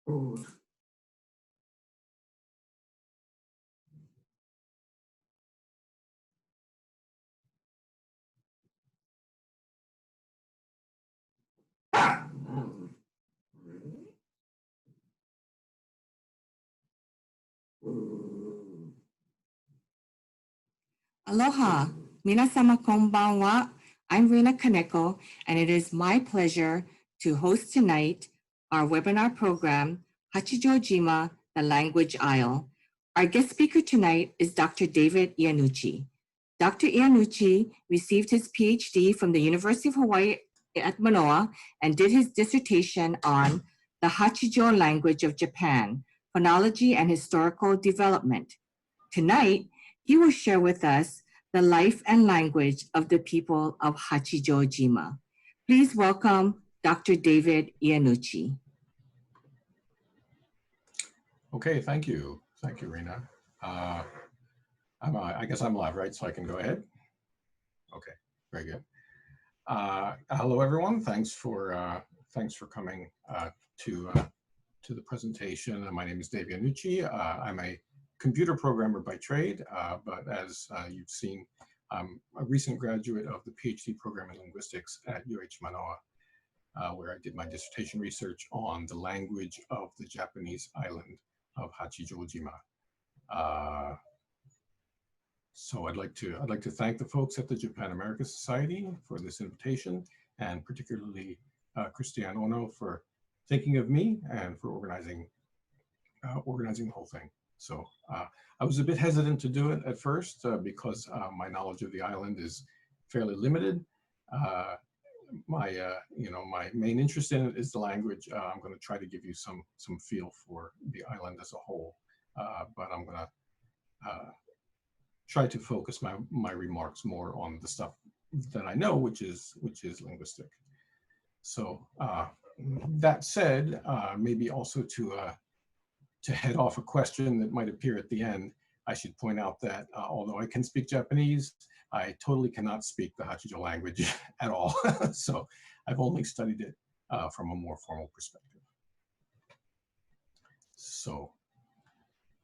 Aloha, minasama konbanwa. I'm Rina Kaneko, and it is my pleasure to host tonight our webinar program, Hachijojima, the Language Isle. Our guest speaker tonight is Dr. David Iannucci. Dr. Iannucci received his PhD from the University of Hawaii at Manoa and did his dissertation on the Hachijo language of Japan, phonology and historical development. Tonight, he will share with us the life and language of the people of Hachijojima. Please welcome Dr. David Iannucci. Okay, thank you. Thank you, Rena. I guess I'm live, right? So I can go ahead? Okay, very good. Hello, everyone. Thanks for coming to the presentation. My name is Dave Yanuchi. I'm a computer programmer by trade, but as you've seen, I'm a recent graduate of the PhD program in linguistics at UH Manoa, where I did my dissertation research on the language of the Japanese island of Hachijojima. So I'd like to thank the folks at the Japan America Society for this invitation, and particularly Christiane Ono for thinking of me and for organizing the whole thing. So I was a bit hesitant to do it at first because my knowledge of the island is fairly limited. My main interest in it is the language. I'm going to try to give you some feel for the island as a whole, but I'm going to try to focus my remarks more on the stuff that I know, which is linguistic. So that said, maybe also to head off a question that might appear at the end, I should point out that although I can speak Japanese, I totally cannot speak the Hachijo language at all. So I've only studied it from a more formal perspective. So,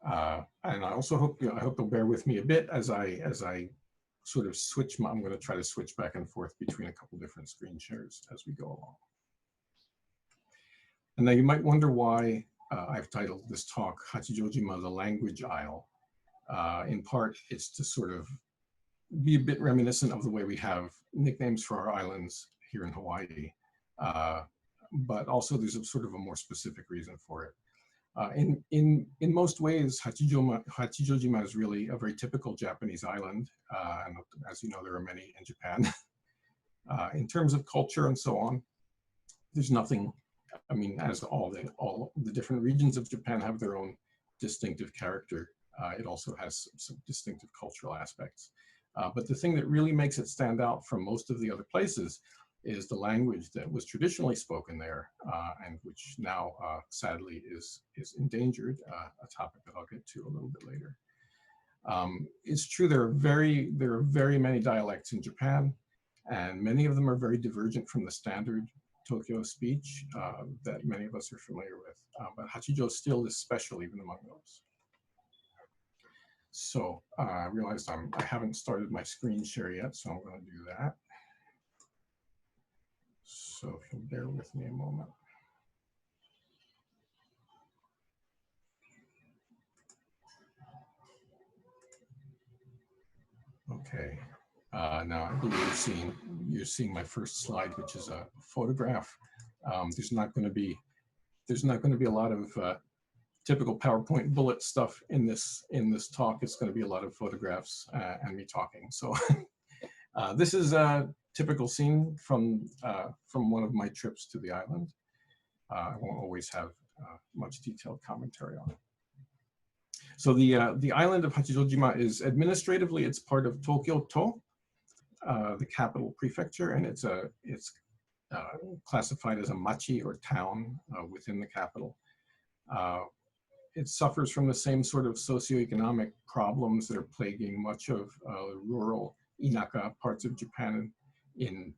and I also hope you'll bear with me a bit as I sort of switch. I'm going to try to switch back and forth between a couple different screen shares as we go along. And now you might wonder why I've titled this talk Hachijojima, the Language Isle. In part, it's to sort of be a bit reminiscent of the way we have nicknames for our islands here in Hawaii, but also there's a sort of a more specific reason for it. In most ways, Hachijojima is really a very typical Japanese island, and as you know, there are many in Japan. In terms of culture and so on, there's nothing. I mean, as all the different regions of Japan have their own distinctive character, it also has some distinctive cultural aspects. But the thing that really makes it stand out from most of the other places is the language that was traditionally spoken there, and which now sadly is endangered, a topic that I'll get to a little bit later. It's true there are very many dialects in Japan, and many of them are very divergent from the standard Tokyo speech that many of us are familiar with, but Hachijo still is special even among those. So I realized I haven't started my screen share yet, so I'm going to do that. So if you'll bear with me a moment. Okay. Now I believe you're seeing my first slide, which is a photograph. There's not going to be a lot of typical PowerPoint bullet stuff in this talk. It's going to be a lot of photographs and me talking. So this is a typical scene from one of my trips to the island. I won't always have much detailed commentary on it. So the island of Hachijojima is administratively, it's part of Tokyo-to, the capital prefecture, and it's classified as a machi or town within the capital. It suffers from the same sort of socioeconomic problems that are plaguing much of rural inaka parts of Japan in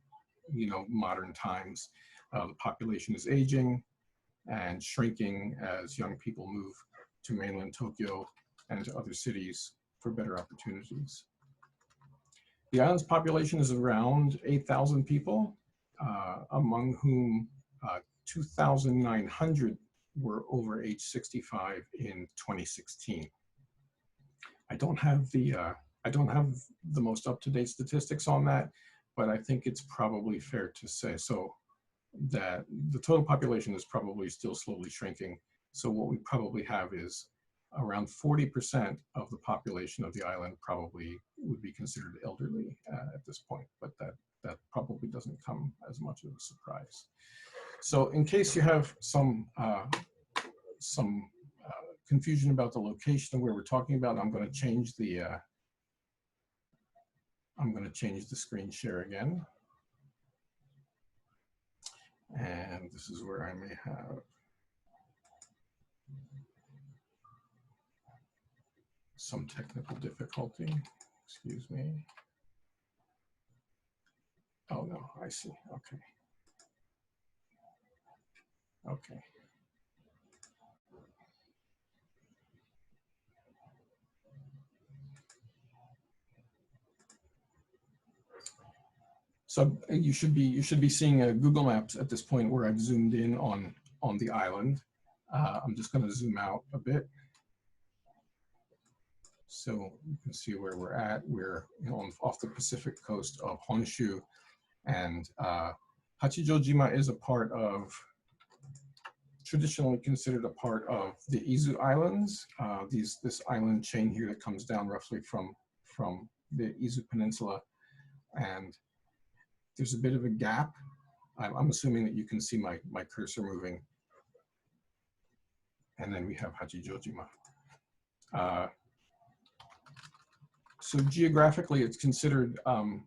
modern times. The population is aging. and shrinking as young people move to mainland Tokyo and to other cities for better opportunities. The island's population is around 8,000 people, among whom 2,900 were over age 65 in 2016. I don't have the most up-to-date statistics on that, but I think it's probably fair to say so that the total population is probably still slowly shrinking. So what we probably have is around 40% of the population of the island probably would be considered elderly at this point, but that probably doesn't come as much of a surprise. So in case you have some confusion about the location of where we're talking about, I'm going to change the screen share again. And this is where I may have some technical difficulty. Excuse me. Oh no, I see. Okay. Okay. So you should be seeing Google Maps at this point where I've zoomed in on the island. I'm just going to zoom out a bit so you can see where we're at. We're off the Pacific coast of Honshu, and Hachijojima is a part of, traditionally considered a part of the Izu Islands. This island chain here that comes down roughly from the Izu Peninsula, and there's a bit of a gap. I'm assuming that you can see my cursor moving. And then we have Hachijojima. So geographically, it's considered to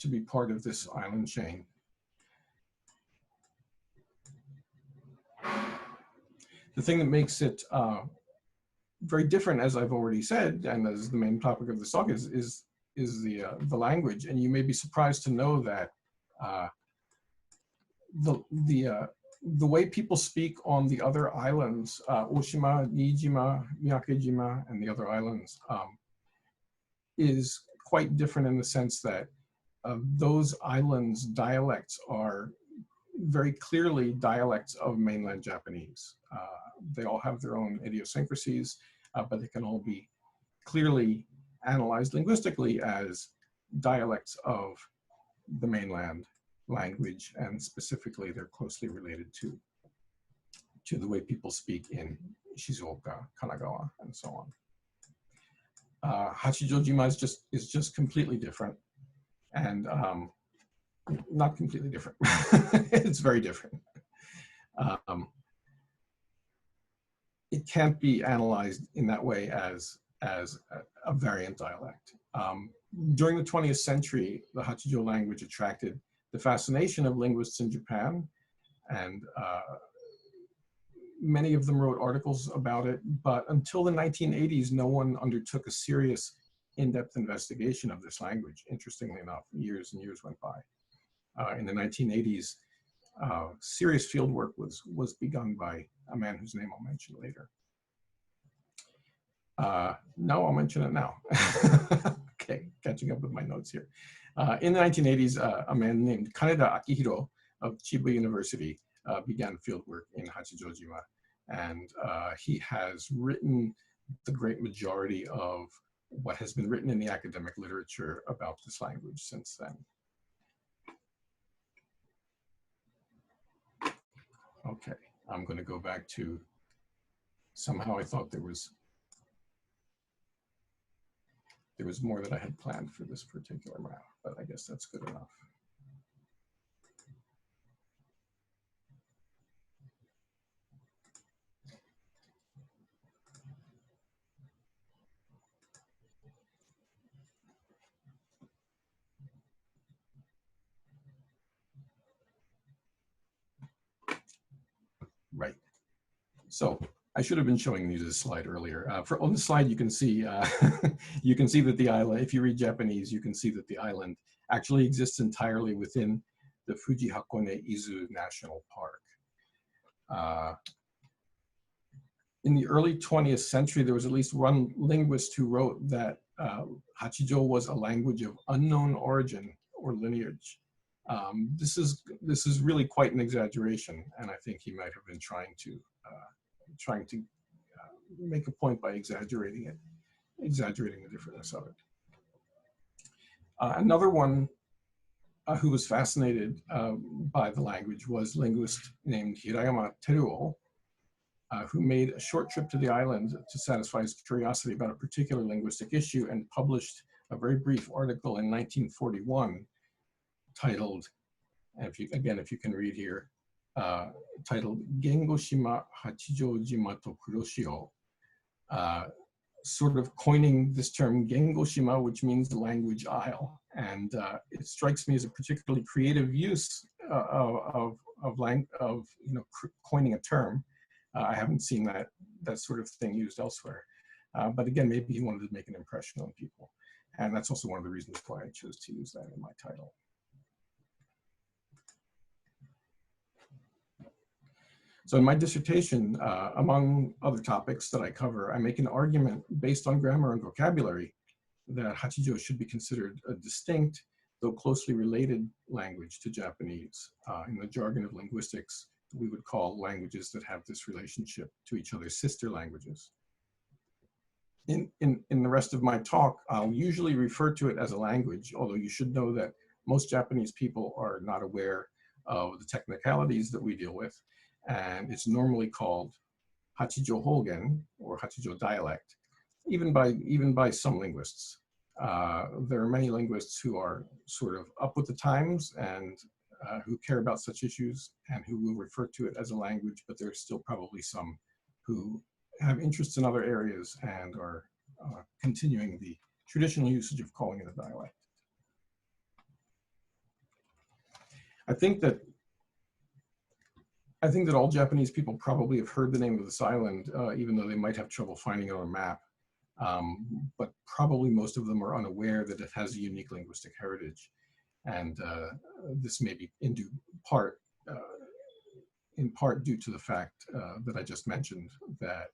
be part of this island chain. The thing that makes it very different, as I've already said, and as the main topic of this talk is the language. And you may be surprised to know that the way people speak on the other islands, Oshima, Niijima, Miyakejima, and the other islands, is quite different in the sense that those islands' dialects are very clearly dialects of mainland Japanese. They all have their own idiosyncrasies, but they can all be clearly analyzed linguistically as dialects of the mainland language, and specifically they're closely related to the way people speak in Shizuoka, Kanagawa, and so on. Hachijojima is just completely different, and not completely different. It's very different. It can't be analyzed in that way as a variant dialect. During the 20th century, the Hachijo language attracted the fascination of linguists in Japan, and many of them wrote articles about it, but until the 1980s, no one undertook a serious in-depth investigation of this language. Interestingly enough, years and years went by. In the 1980s, serious field work was begun by a man whose name I'll mention later. No, I'll mention it now. Okay, catching up with my notes here. In the 1980s, a man named Kaneda Akihiro of Chiba University began field work in Hachijojima, and he has written the great majority of what has been written in the academic literature about this language since then. Okay, I'm going to go back to, somehow I thought there was more that I had planned for this particular map, but I guess that's good enough. Right. So I should have been showing you this slide earlier. On the slide, you can see you can see that the island, if you read Japanese, you can see that the island actually exists entirely within the Fuji Hakone Izu National Park. In the early 20th century, there was at least one linguist who wrote that Hachijo was a language of unknown origin or lineage. This is really quite an exaggeration, and I think he might have been trying to make a point by exaggerating the differentness of it. Another one who was fascinated by the language was linguist named Hirayama, who made a short trip to the island to satisfy his curiosity about a particular linguistic issue and published a very brief article in 1941 titled, if you can read here, titled Gengoshima Hachijojima to Kuroshio, sort of coining this term Gengoshima, which means the language isle. And it strikes me as a particularly creative use of coining a term. I haven't seen that sort of thing used elsewhere. But again, maybe he wanted to make an impression on people. And that's also one of the reasons why I chose to use that in my title. So in my dissertation, among other topics that I cover, I make an argument based on grammar and vocabulary that Hachijo should be considered a distinct, though closely related language to Japanese. In the jargon of linguistics, we would call languages that have this relationship to each other sister languages. In the rest of my talk, I'll usually refer to it as a language, although you should know that most Japanese people are not aware of the technicalities that we deal with. And it's normally called Hachijo Hogen or Hachijo dialect, even by some linguists. There are many linguists who are sort of up with the times and who care about such issues and who will refer to it as a language, but there's still probably some who have interests in other areas and are continuing the traditional usage of calling it a dialect. I think that all Japanese people probably have heard the name of this island, even though they might have trouble finding it on a map. But probably most of them are unaware that it has a unique linguistic heritage. And this may be in part due to the fact that I just mentioned, that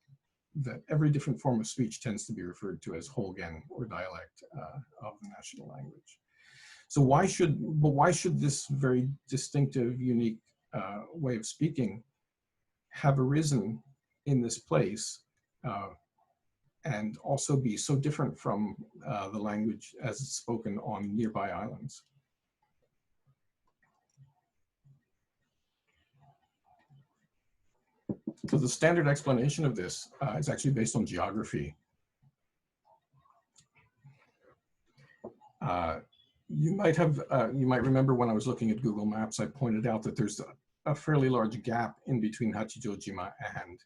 every different form of speech tends to be referred to as Hogen or dialect of the national language. So why should this very distinctive, unique way of speaking have arisen in this place and also be so different from the language as it's spoken on nearby islands? So the standard explanation of this is actually based on geography. You might remember when I was looking at Google Maps, I pointed out that there's a fairly large gap in between Hachijojima and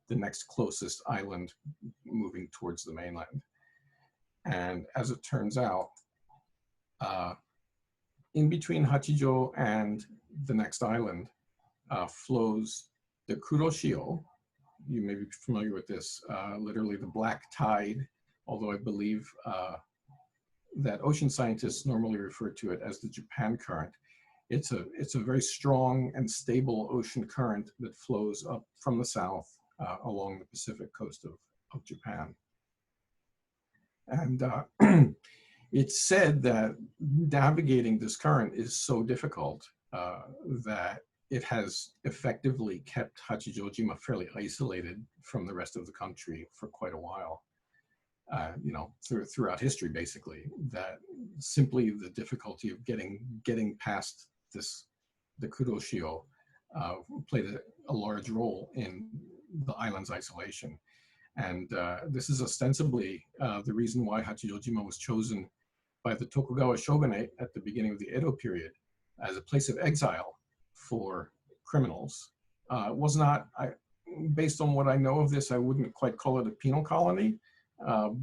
the next closest island moving towards the mainland. And as it turns out, in between Hachijo and the next island flows the Kuroshio. You may be familiar with this, literally the black tide, although I believe that ocean scientists normally refer to it as the Japan current. It's a very strong and stable ocean current that flows up from the south along the Pacific coast of Japan. And it's said that navigating this current is so difficult that it has effectively kept Hachijojima fairly isolated from the rest of the country for quite a while. Throughout history, basically, that simply the difficulty of getting past the Kuroshio played a large role in the island's isolation. And this is ostensibly the reason why Hachijojima was chosen by the Tokugawa shogunate at the beginning of the Edo period as a place of exile for criminals. It was not, based on what I know of this, I wouldn't quite call it a penal colony,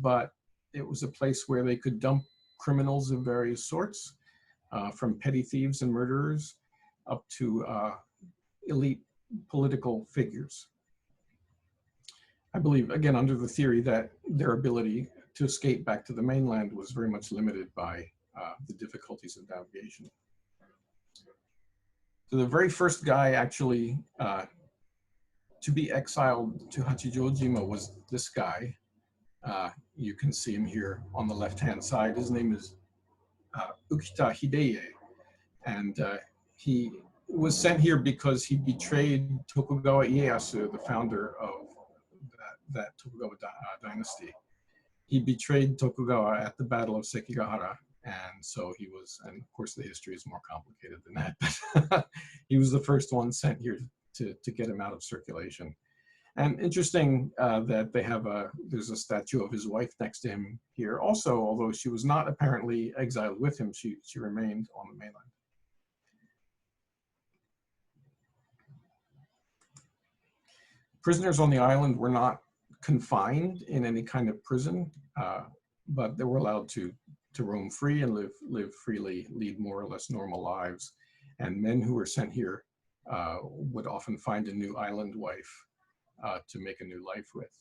but it was a place where they could dump criminals of various sorts, from petty thieves and murderers up to elite political figures. I believe, again, under the theory that their ability to escape back to the mainland was very much limited by the difficulties of navigation. So the very first guy actually to be exiled to Hachijojima was this guy. You can see him here on the left-hand side. His name is Ukita Hideye, and he was sent here because he betrayed Tokugawa Ieyasu, the founder of that Tokugawa dynasty. He betrayed Tokugawa at the Battle of Sekigahara, and so he was, and of course the history is more complicated than that, but he was the first one sent here to get him out of circulation. And interesting that they have there's a statue of his wife next to him here also, although she was not apparently exiled with him, she remained on the mainland. Prisoners on the island were not confined in any kind of prison, but they were allowed to roam free and live freely, lead more or less normal lives. And men who were sent here would often find a new island wife to make a new life with.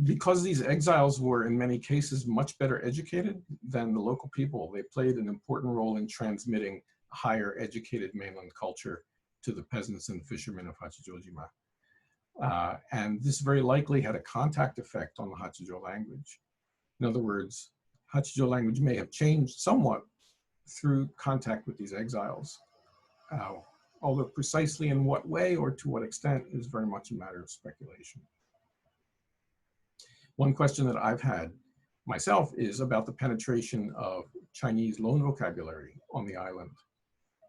Because these exiles were in many cases much better educated than the local people, they played an important role in transmitting higher educated mainland culture to the peasants and fishermen of Hachijojima. And this very likely had a contact effect on the Hachijo language. In other words, Hachijo language may have changed somewhat through contact with these exiles. Although precisely in what way or to what extent is very much a matter of speculation. One question that I've had myself is about the penetration of Chinese loan vocabulary on the island.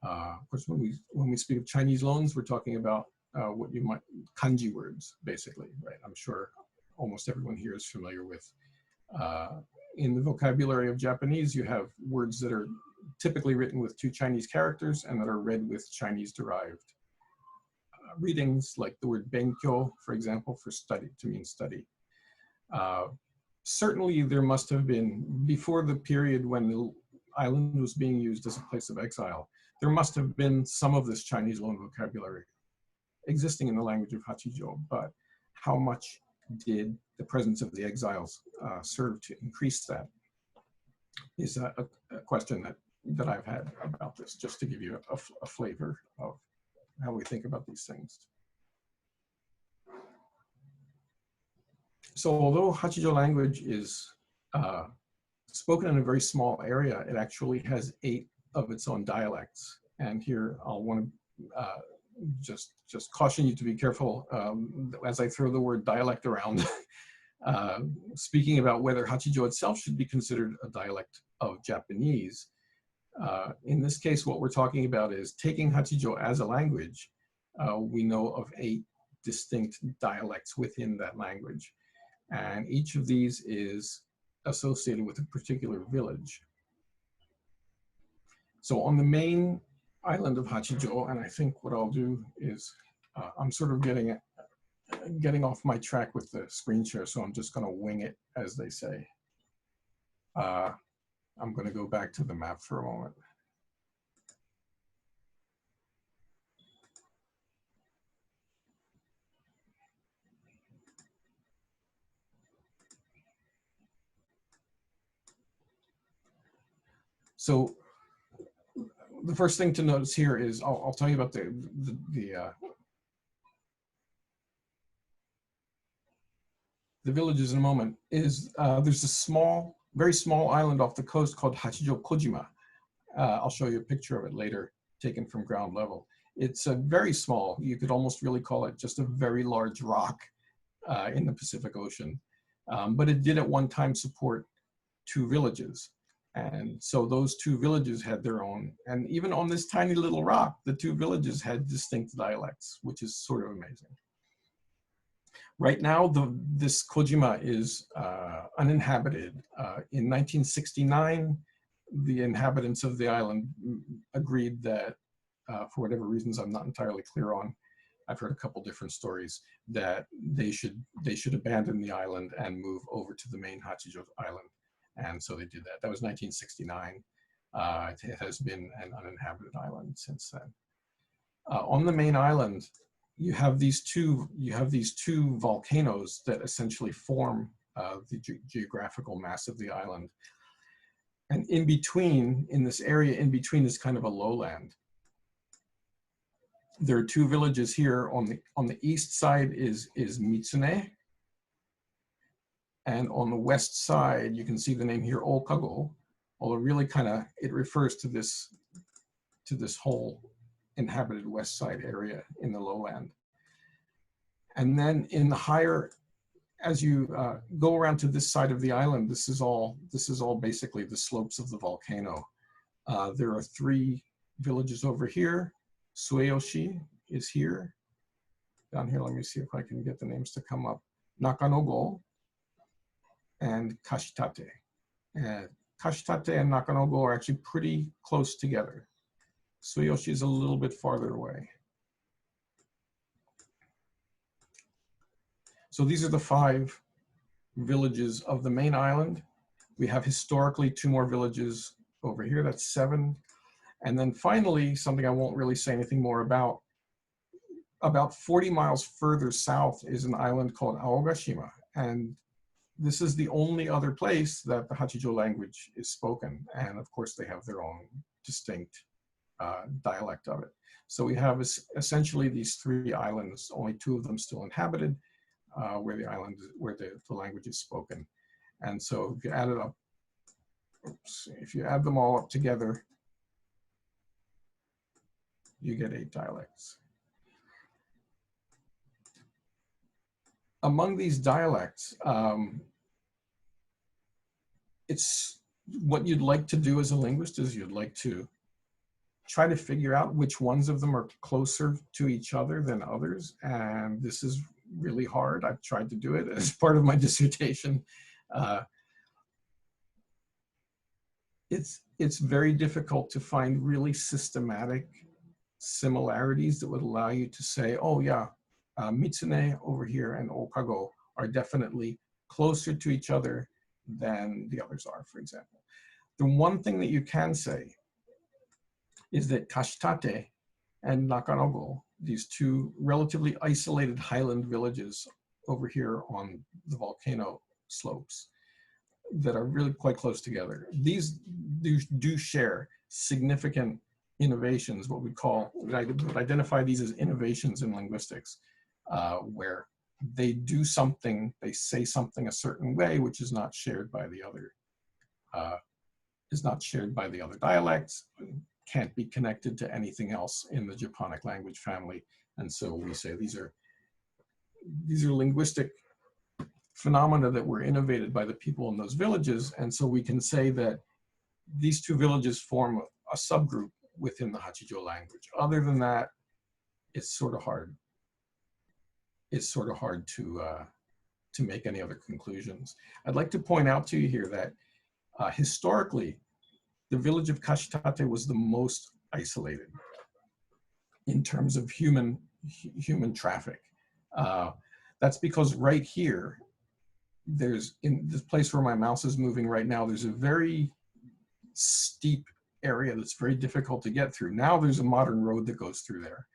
Of course, when we speak of Chinese loans, we're talking about what you might, kanji words, basically, right? I'm sure almost everyone here is familiar with. In the vocabulary of Japanese, you have words that are typically written with 2 Chinese characters and that are read with Chinese-derived readings, like the word benkyo, for example, for study, to mean study. Certainly, there must have been, before the period when the island was being used as a place of exile, there must have been some of this Chinese loan vocabulary existing in the language of Hachijo, but how much did the presence of the exiles serve to increase that is a question that I've had about this, just to give you a flavor of how we think about these things. So although Hachijo language is spoken in a very small area, it actually has 8 of its own dialects. And here I'll want to just caution you to be careful as I throw the word dialect around, speaking about whether Hachijo itself should be considered a dialect of Japanese. In this case, what we're talking about is taking Hachijo as a language. We know of 8 distinct dialects within that language. And each of these is associated with a particular village. So on the main island of Hachijo, and I think what I'll do is, I'm sort of getting off my track with the screen share, so I'm just gonna wing it, as they say. I'm gonna go back to the map for a moment. So the first thing to notice here is, I'll tell you about the villages in a moment, is there's a very small island off the coast called Hachijojima. I'll show you a picture of it later, taken from ground level. It's a very small, you could almost really call it just a very large rock in the Pacific Ocean. But it did at one time support 2 villages. And so those 2 villages had their own, and even on this tiny little rock, the 2 villages had distinct dialects, which is sort of amazing. Right now, this Kojima is uninhabited. In 1969, the inhabitants of the island agreed that, for whatever reasons I'm not entirely clear on, I've heard a couple different stories, that they should abandon the island and move over to the main Hachijo island. And so they did that. That was 1969. It has been an uninhabited island since then. On the main island, you have these two volcanoes that essentially form the geographical mass of the island. And in between, in this area in between, is kind of a lowland. There are two villages here. On the east side is Mitsune, and on the west side you can see the name here, Okago, although really it refers to this whole inhabited west side area in the lowland. And then in the higher, as you go around to this side of the island, this is all basically the slopes of the volcano. There are three villages over here. Sueyoshi is here. Down here, let me see if I can get the names to come up. Nakanogo and Kashitate. And Kashitate and Nakanogo are actually pretty close together. Sueyoshi is a little bit farther away. So these are the 5 villages of the main island. We have historically 2 more villages over here, that's 7. And then finally, something I won't really say anything more about 40 miles further south is an island called Aogashima. And this is the only other place that the Hachijo language is spoken. And of course, they have their own distinct dialect of it. So we have essentially these 3 islands, only 2 of them still inhabited, where the language is spoken. And so if you add it up, if you add them all up together, you get 8 dialects. Among these dialects, it's what you'd like to do as a linguist is you'd like to try to figure out which ones of them are closer to each other than others. And this is really hard. I've tried to do it as part of my dissertation. It's very difficult to find really systematic similarities that would allow you to say, oh yeah, Mitsune over here and Okago are definitely closer to each other than the others are, for example. The one thing that you can say is that Kashitate and Nakanogo, these 2 relatively isolated highland villages over here on the volcano slopes that are really quite close together, these do share significant innovations, what we would identify these as innovations in linguistics, where they do something, they say something a certain way, which is not shared by the other, dialects, can't be connected to anything else in the Japonic language family. And so we say these are linguistic phenomena that were innovated by the people in those villages. And so we can say that these 2 villages form a subgroup within the Hachijo language. Other than that, it's sort of hard. It's sort of hard to make any other conclusions. I'd like to point out to you here that historically, the village of Kashitate was the most isolated in terms of human traffic. That's because right here, there's, in this place where my mouse is moving right now, there's a very steep area that's very difficult to get through. Now there's a modern road that goes through there.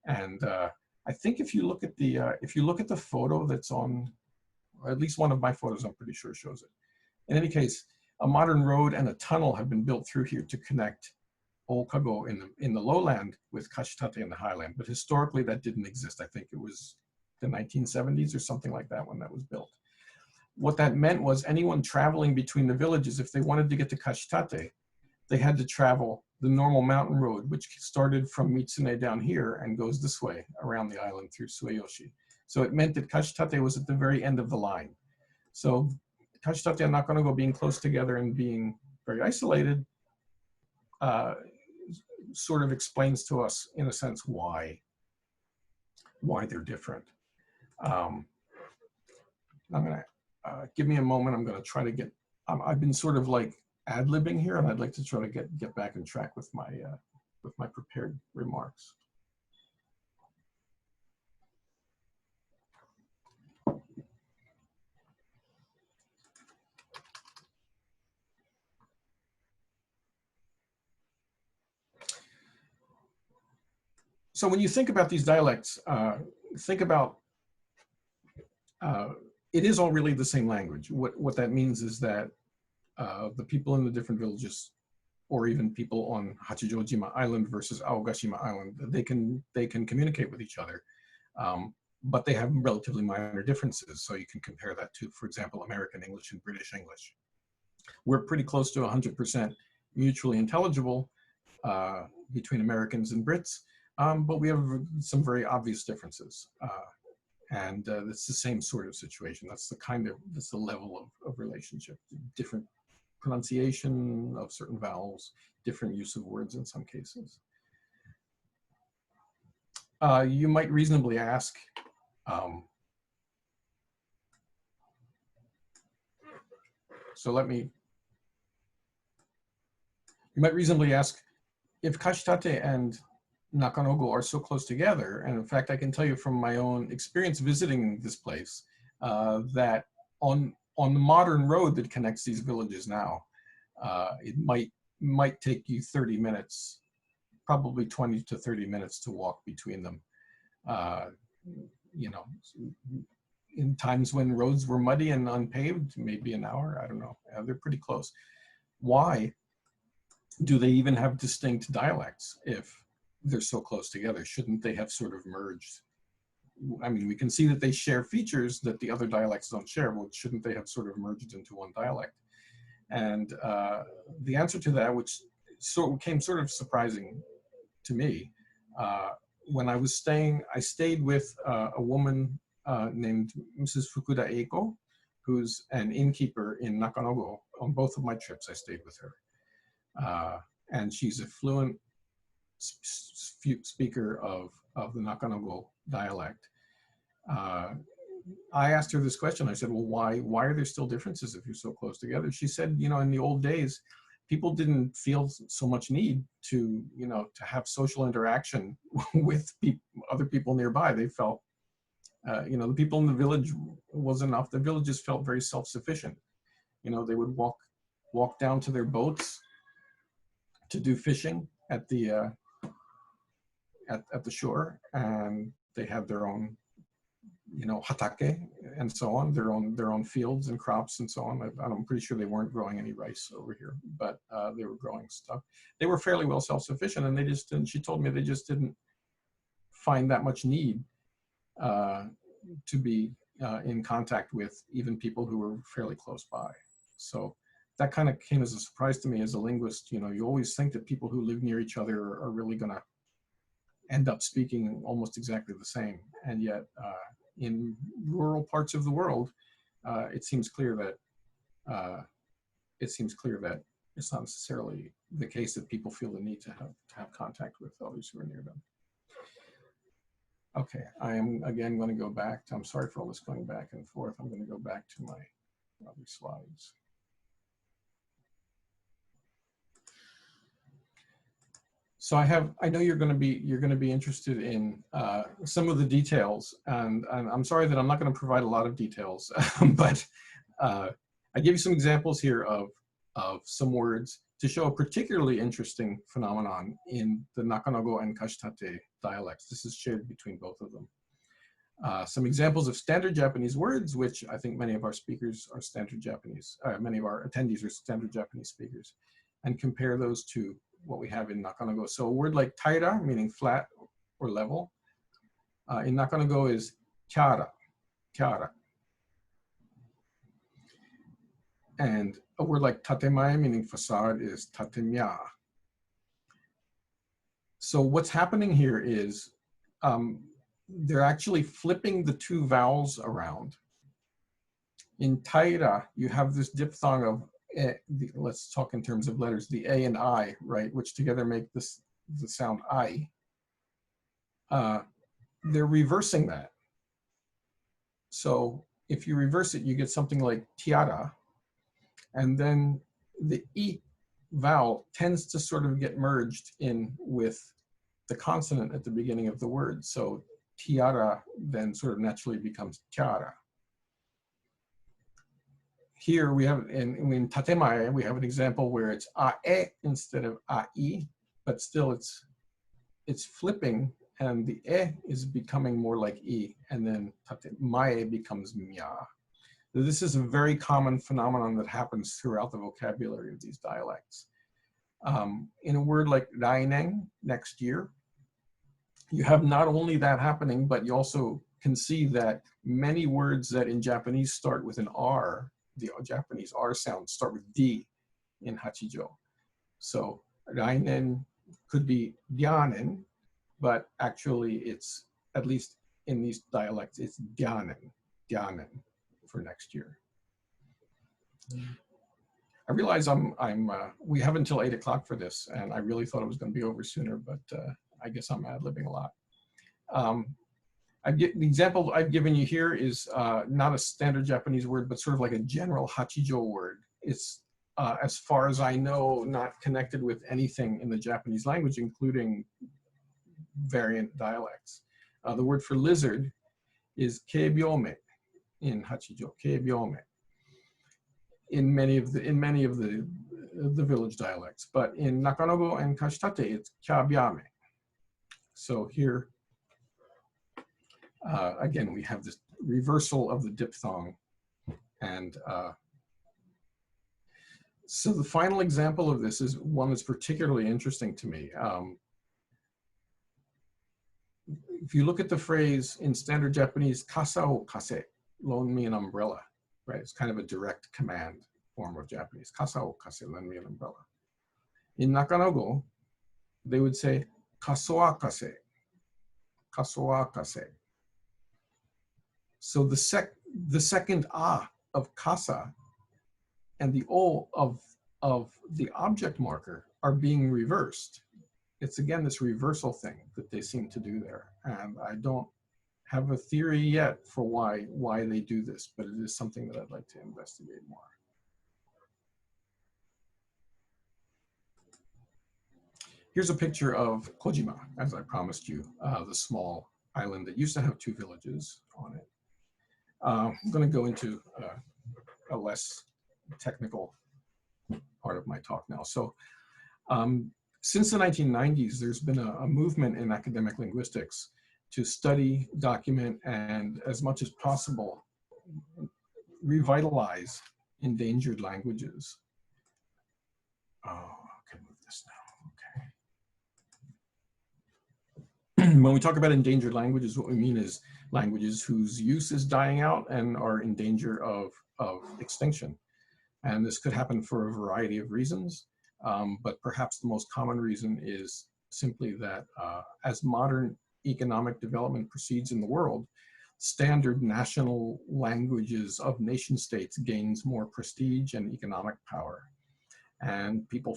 And I think if you look at the photo that's on, or at least one of my photos, I'm pretty sure shows it. In any case, a modern road and a tunnel have been built through here to connect Okago in the lowland with Kashitate in the highland. But historically that didn't exist. I think it was the 1970s or something like that when that was built. What that meant was anyone traveling between the villages, if they wanted to get to Kashitate, they had to travel the normal mountain road, which started from Mitsune down here and goes this way around the island through Sueyoshi. So it meant that Kashitate was at the very end of the line. So Kashitate and Nakanogo being close together and being very isolated sort of explains to us, in a sense, why they're different. I'm gonna, give me a moment, I'm gonna try to get, I've been sort of like ad-libbing here, and I'd like to try to get back on track with my prepared remarks. So when you think about these dialects, think about, it is all really the same language. What that means is that the people in the different villages or even people on Hachijojima Island versus Aogashima Island, they can communicate with each other, but they have relatively minor differences. So you can compare that to, for example, American English and British English. We're pretty close to 100% mutually intelligible between Americans and Brits, but we have some very obvious differences. And it's the same sort of situation. That's the level of relationship. Different pronunciation of certain vowels, different use of words in some cases. You might reasonably ask, you might reasonably ask, if Kashitate and Nakanogo are so close together, and in fact, I can tell you from my own experience visiting this place, that on the modern road that connects these villages now, it might take you 30 minutes, probably 20 to 30 minutes to walk between them. You know, in times when roads were muddy and unpaved, maybe an hour, I don't know. They're pretty close. Why do they even have distinct dialects if they're so close together? Shouldn't they have sort of merged? I mean, we can see that they share features that the other dialects don't share. Well, shouldn't they have sort of merged into one dialect? And the answer to that, which came sort of surprising to me, when I stayed with a woman named Mrs. Fukuda Eiko, who's an innkeeper in Nakanogo. On both of my trips, I stayed with her. And she's a fluent speaker of the Nakanogo dialect. I asked her this question. I said, well, why are there still differences if you're so close together? She said, you know, in the old days, people didn't feel so much need to, you know, to have social interaction with other people nearby. They felt, you know, the people in the village was enough. The villages felt very self-sufficient. You know, they would walk down to their boats to do fishing at the shore, and they had their own, you know, hatake and so on, their own fields and crops and so on. I'm pretty sure they weren't growing any rice over here, but they were growing stuff. They were fairly well self-sufficient, and they just didn't, she told me they just didn't find that much need to be in contact with even people who were fairly close by. So that kind of came as a surprise to me as a linguist. You know, you always think that people who live near each other are really gonna end up speaking almost exactly the same. And yet in rural parts of the world, it seems clear that it's not necessarily the case that people feel the need to have contact with others who are near them. Okay, I am again going to go back to, I'm sorry for all this going back and forth. I'm going to go back to my other slides. So I know you're going to be interested in some of the details, and I'm sorry that I'm not going to provide a lot of details, but I give you some examples here of some words to show a particularly interesting phenomenon in the Nakanogo and Kashitate dialects. This is shared between both of them. Some examples of standard Japanese words, which I think many of our speakers are standard Japanese, many of our attendees are standard Japanese speakers, and compare those to what we have in Nakanogo. So a word like taira, meaning flat or level, in Nakanogo is kyara, kyara. And a word like tatemae, meaning facade, is tatemya. So what's happening here is they're actually flipping the two vowels around. In taira, you have this diphthong of let's talk in terms of letters, the A and I, right, which together make the sound I. They're reversing that. So if you reverse it, you get something like tiara, and then the E vowel tends to sort of get merged in with the consonant at the beginning of the word. So tiara then sort of naturally becomes tiara. Here we have, in tatemae, we have an example where it's a-e instead of a-i, but still it's flipping, and the e is becoming more like i, and then tatemae becomes mya. This is a very common phenomenon that happens throughout the vocabulary of these dialects. In a word like rainen, next year, you have not only that happening, but you also can see that many words that in Japanese start with an R, the Japanese R sound start with D in Hachijo. So rainen could be ryanen, but actually it's, at least in these dialects, it's ryanen for next year. I realize we have until 8 o'clock for this, and I really thought it was going to be over sooner, but I guess I'm ad-libbing a lot. The example I've given you here is not a standard Japanese word, but sort of like a general Hachijo word. It's, as far as I know, not connected with anything in the Japanese language, including variant dialects. The word for lizard is keibyome in Hachijo, keibyome, in many of the village dialects, but in Nakanogo and Kashitate, it's kyabyame. So here, again, we have this reversal of the diphthong. And so the final example of this is one that's particularly interesting to me. If you look at the phrase in standard Japanese, kasa o kase, loan me an umbrella, right? It's kind of a direct command form of Japanese. Kasa o kase, lend me an umbrella. In Nakanogo, they would say, kaso wa kase, kaso wa kase. So the second a of kasa and the o of the object marker are being reversed. It's again this reversal thing that they seem to do there, and I don't have a theory yet for why they do this, but it is something that I'd like to investigate more. Here's a picture of Kojima, as I promised you, the small island that used to have 2 villages on it. I'm going to go into a less technical part of my talk now. So since the 1990s, there's been a movement in academic linguistics to study, document, and as much as possible, revitalize endangered languages. Oh, I can move this now, okay. When we talk about endangered languages, what we mean is languages whose use is dying out and are in danger of extinction. And this could happen for a variety of reasons, but perhaps the most common reason is simply that as modern economic development proceeds in the world, standard national languages of nation states gains more prestige and economic power. And people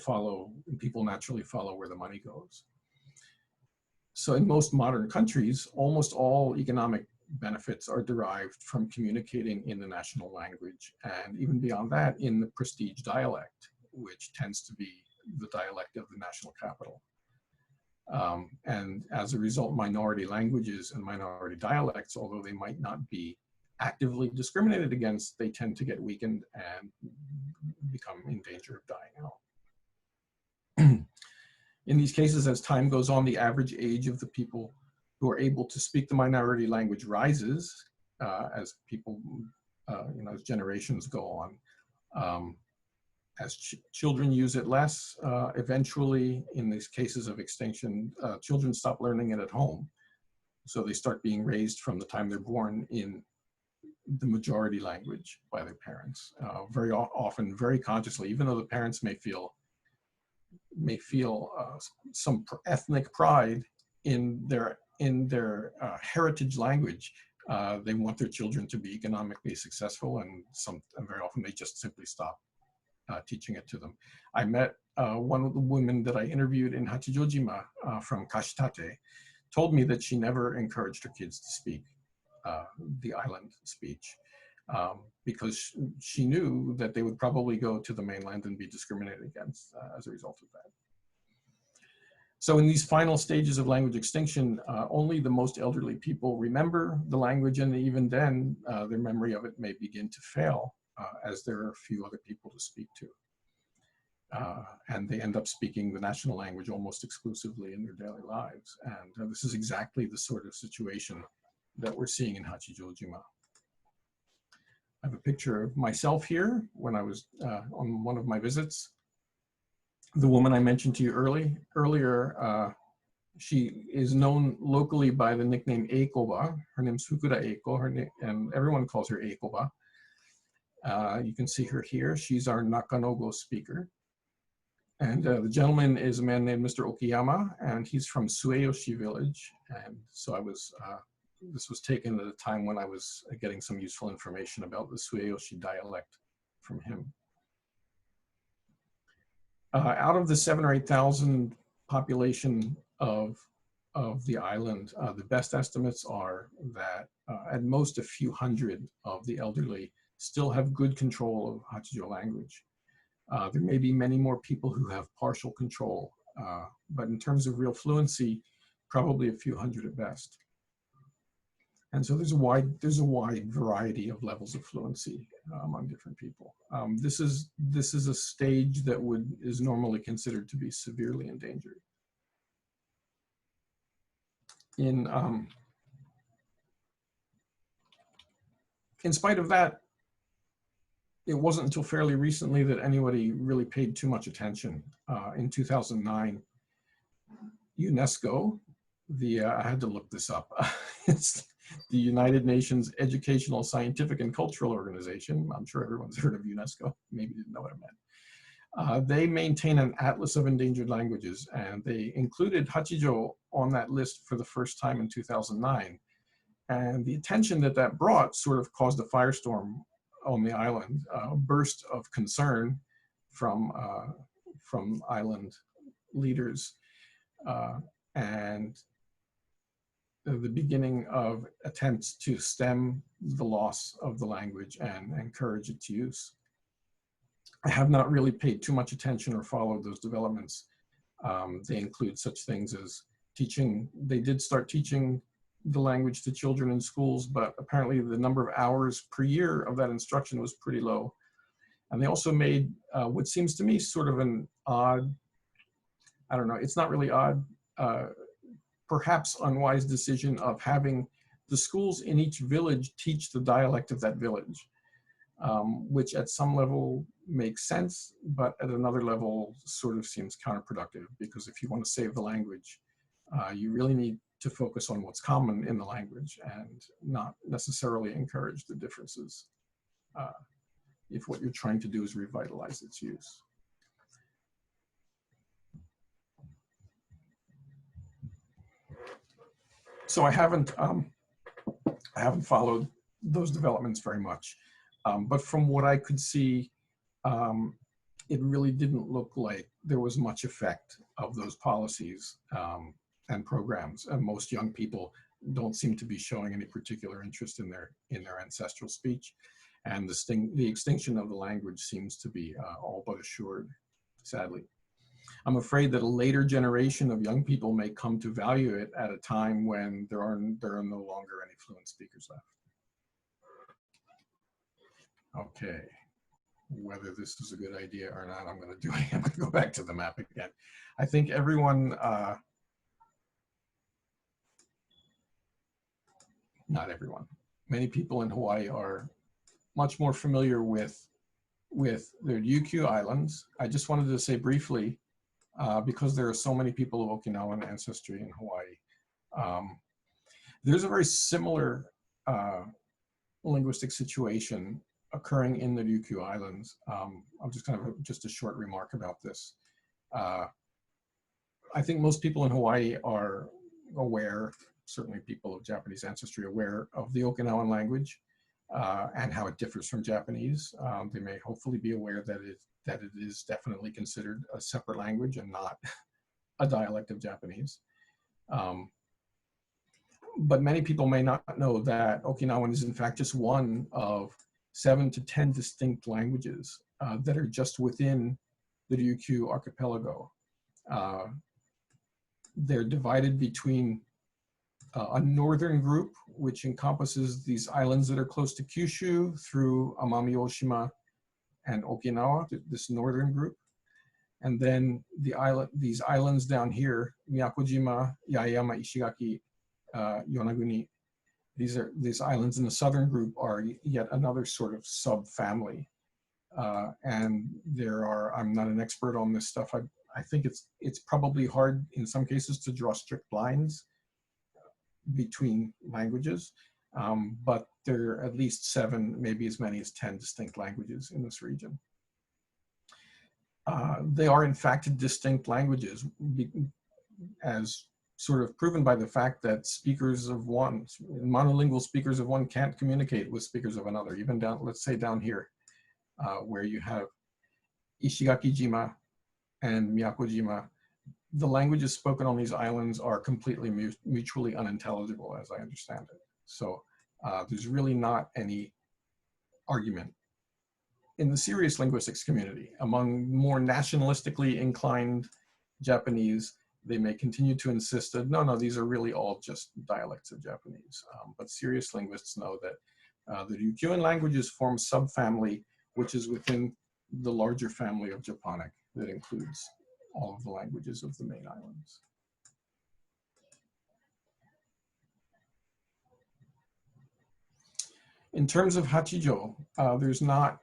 naturally follow where the money goes. So in most modern countries, almost all economic benefits are derived from communicating in the national language, and even beyond that, in the prestige dialect, which tends to be the dialect of the national capital. And as a result, minority languages and minority dialects, although they might not be actively discriminated against, they tend to get weakened and become in danger of dying out. In these cases, as time goes on, the average age of the people who are able to speak the minority language rises as people, as generations go on. As children use it less, eventually, in these cases of extinction, children stop learning it at home. So they start being raised from the time they're born in the majority language by their parents, very often, very consciously, even though the parents may feel some ethnic pride in their heritage language. They want their children to be economically successful, and very often they just simply stop teaching it to them. I met one of the women that I interviewed in Hachijojima from Kashitate, told me that she never encouraged her kids to speak the island speech because she knew that they would probably go to the mainland and be discriminated against as a result of that. So in these final stages of language extinction, only the most elderly people remember the language, and even then, their memory of it may begin to fail as there are few other people to speak to. And they end up speaking the national language almost exclusively in their daily lives. And this is exactly the sort of situation that we're seeing in Hachijojima. I have a picture of myself here when I was on one of my visits. The woman I mentioned to you earlier, she is known locally by the nickname Eikoba. Her name's Fukuda Eiko, and everyone calls her Eikoba. You can see her here. She's our Nakanogo speaker. And the gentleman is a man named Mr. Okiyama, and he's from Sueyoshi Village. And so this was taken at a time when I was getting some useful information about the Sueyoshi dialect from him. Out of the 7,000 or 8,000 population of the island, the best estimates are that at most a few hundred of the elderly still have good control of Hachijo language. There may be many more people who have partial control, but in terms of real fluency, probably a few hundred at best. And so there's a wide variety of levels of fluency among different people. This is a stage that is normally considered to be severely endangered. In spite of that, it wasn't until fairly recently that anybody really paid too much attention. In 2009, UNESCO, I had to look this up. It's the United Nations Educational, Scientific, and Cultural Organization. I'm sure everyone's heard of UNESCO, maybe didn't know what I meant. They maintain an atlas of endangered languages, and they included Hachijo on that list for the first time in 2009. And the attention that brought sort of caused a firestorm on the island, a burst of concern from island leaders, and the beginning of attempts to stem the loss of the language and encourage its use. I have not really paid too much attention or followed those developments. They include such things as teaching. They did start teaching the language to children in schools, but apparently the number of hours per year of that instruction was pretty low. And they also made what seems to me sort of an odd, I don't know, it's not really odd, perhaps unwise decision of having the schools in each village teach the dialect of that village, which at some level makes sense, but at another level sort of seems counterproductive, because if you want to save the language, you really need to focus on what's common in the language and not necessarily encourage the differences if what you're trying to do is revitalize its use. So I haven't followed those developments very much, but from what I could see, it really didn't look like there was much effect of those policies and programs. And most young people don't seem to be showing any particular interest in their ancestral speech, and the extinction of the language seems to be all but assured, sadly. I'm afraid that a later generation of young people may come to value it at a time when there are no longer any fluent speakers left. Okay, whether this is a good idea or not, I'm going to go back to the map again. I think everyone, not everyone, many people in Hawaii are much more familiar with the Ryukyu Islands. I just wanted to say briefly, because there are so many people of Okinawan ancestry in Hawaii, there's a very similar linguistic situation occurring in the Ryukyu Islands. I'm just just a short remark about this. I think most people in Hawaii are aware, certainly people of Japanese ancestry, aware of the Okinawan language and how it differs from Japanese. They may hopefully be aware that it is definitely considered a separate language and not a dialect of Japanese. But many people may not know that Okinawan is in fact just one of 7 to 10 distinct languages that are just within the Ryukyu archipelago. They're divided between a northern group, which encompasses these islands that are close to Kyushu through Amami Oshima and Okinawa, this northern group. And then these islands down here, Miyakojima, Yaeyama, Ishigaki, Yonaguni, these islands in the southern group are yet another sort of sub-family. And there are, I'm not an expert on this stuff, I think it's probably hard in some cases to draw strict lines between languages, but there are at least 7, maybe as many as 10 distinct languages in this region. They are in fact distinct languages, as sort of proven by the fact that speakers of one, monolingual speakers of one can't communicate with speakers of another, even down, let's say down here, where you have Ishigaki-jima and Miyako-jima. The languages spoken on these islands are completely mutually unintelligible, as I understand it. So there's really not any argument. In the serious linguistics community, among more nationalistically inclined Japanese, they may continue to insist that, no, these are really all just dialects of Japanese. But serious linguists know that the Ryukyuan languages form subfamily, which is within the larger family of Japonic that includes all of the languages of the main islands. In terms of Hachijo, there's not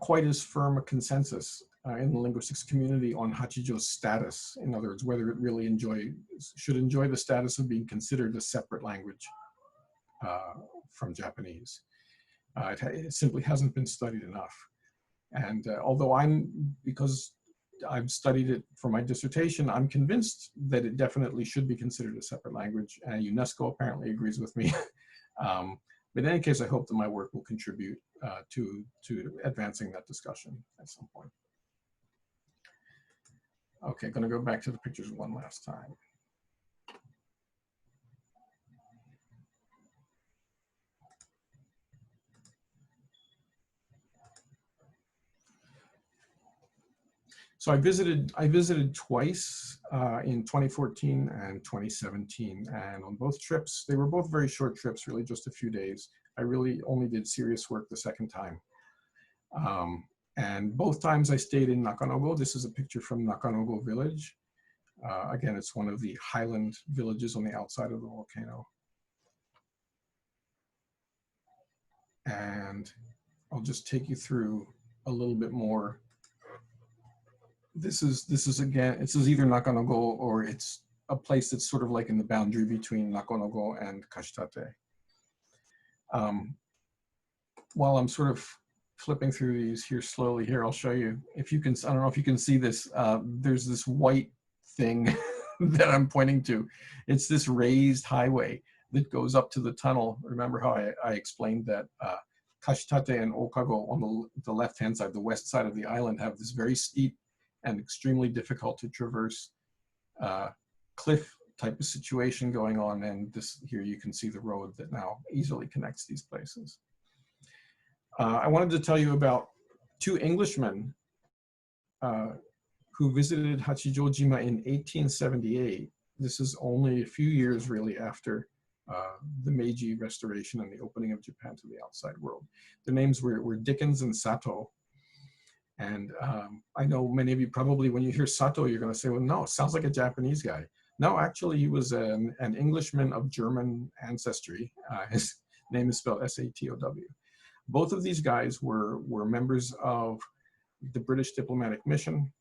quite as firm a consensus in the linguistics community on Hachijo's status. In other words, whether it really should enjoy the status of being considered a separate language from Japanese. It simply hasn't been studied enough. And although because I've studied it for my dissertation, I'm convinced that it definitely should be considered a separate language, and UNESCO apparently agrees with me. But in any case, I hope that my work will contribute to advancing that discussion at some point. Okay, going to go back to the pictures one last time. So I visited twice in 2014 and 2017, and on both trips, they were both very short trips, really just a few days. I really only did serious work the second time. And both times I stayed in Nakanogo. This is a picture from Nakanogo Village. Again, it's one of the highland villages on the outside of the volcano. And I'll just take you through a little bit more. This is again, this is either Nakanogo or it's a place that's sort of like in the boundary between Nakanogo and Kashitate. While I'm sort of flipping through these here slowly here, I'll show you, if you can, I don't know if you can see this, there's this white thing that I'm pointing to. It's this raised highway that goes up to the tunnel. Remember how I explained that Kashitate and Okago on the left-hand side, the west side of the island, have this very steep and extremely difficult to traverse cliff type of situation going on. And this here, you can see the road that now easily connects these places. I wanted to tell you about 2 Englishmen who visited Hachijojima in 1878. This is only a few years really after the Meiji Restoration and the opening of Japan to the outside world. The names were Dickens and Sato. And I know many of you probably, when you hear Sato, you're going to say, well, no, it sounds like a Japanese guy. No, actually, he was an Englishman of German ancestry. His name is spelled S-A-T-O-W. Both of these guys were members of the British diplomatic mission.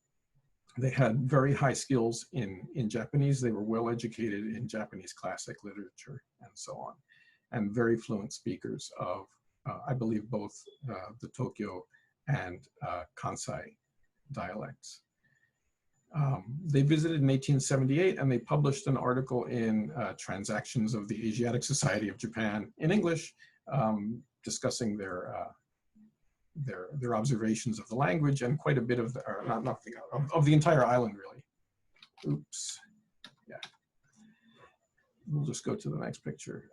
They had very high skills in Japanese. They were well educated in Japanese classic literature and so on, and very fluent speakers of, I believe, both the Tokyo and Kansai dialects. They visited in 1878 and they published an article in Transactions of the Asiatic Society of Japan in English, discussing their observations of the language and quite a bit of the, or of the entire island, really. Oops, yeah. We'll just go to the next picture.